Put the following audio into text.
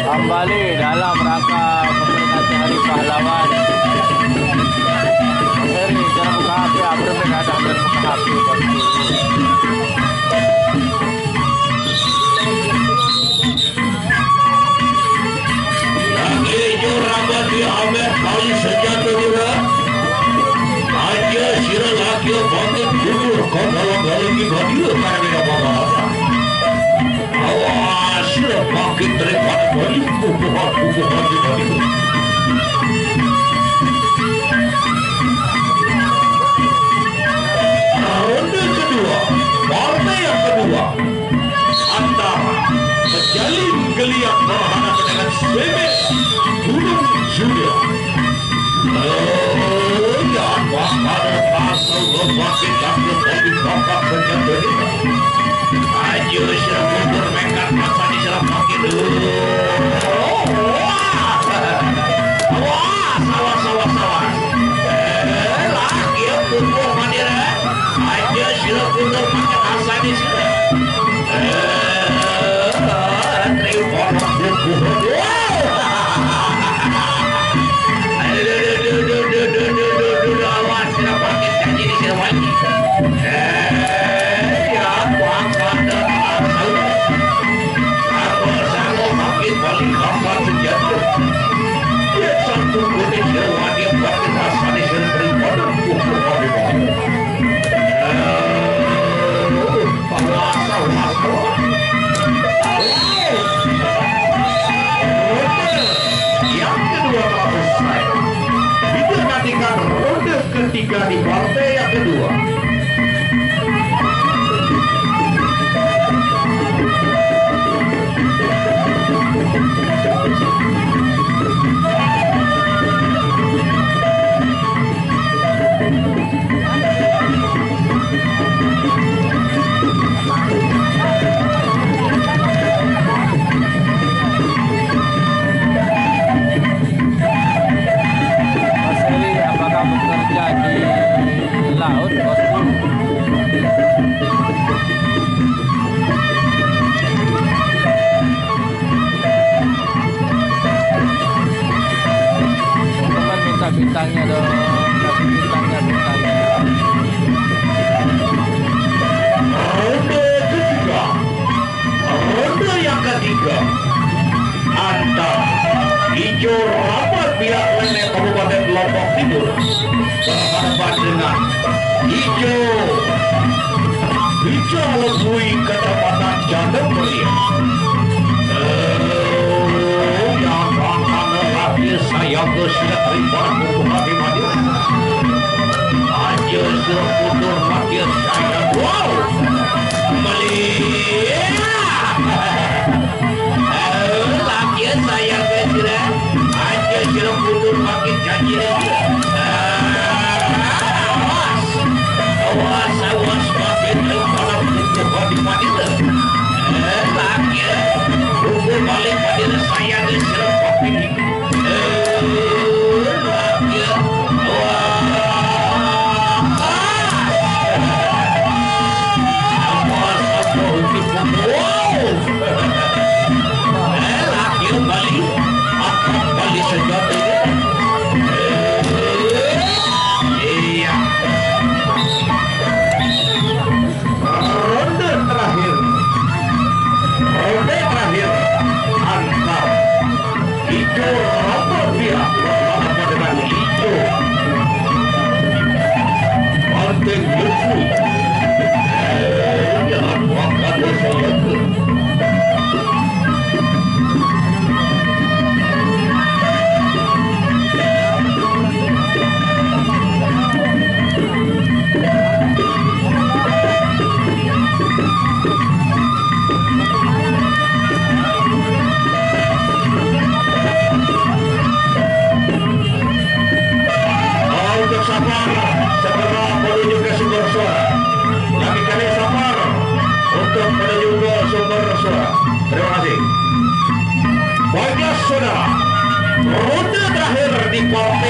Kembali dalam rangka memperingati Hari Pahlawan. Seri jangan buka HP, berbeda dan buka HP. Lagi juragan di Amer kali senjata juga. Aja sirah lagi bangkit gugur kau galang-galang di badio karena dia apa-apa. Awas sirah bangkit daripada badio kubuhan di badio. Ronde kedua, partai yang kedua antara Pejalin Geliat berhadapan dengan Semen Gunung Julia. Ya, pada pasal berbakit kaki bagi kakak senjata kita. Ayo serap mundur mekat masa diserap kaki dulu. Awas. Lagi yang pukul mandira. Ayo serap mundur mekat asa di sini. Ketiga di partai yang kedua. Laut, bosku. Teman minta bintangnya dong, kasih bintangnya. Ronde yang ketiga antara Hijau Rapat pihak Lene Kabupaten Lombok Timur berhadapan dengan Hijau Lebui Kecamatan Jandung Mulia. Yang akan lagi saya sudah terima hubungan di Madura. Aja suruh mundur mati saya. Wow, kembali. Lagi saya berjira. Aja suruh mundur makin janji lagi. Awas makin daripada hubungan di Madura. Lagi hubungan balik Madura saya disuruh makin. Ronde terakhir antara ronde terakhir di partai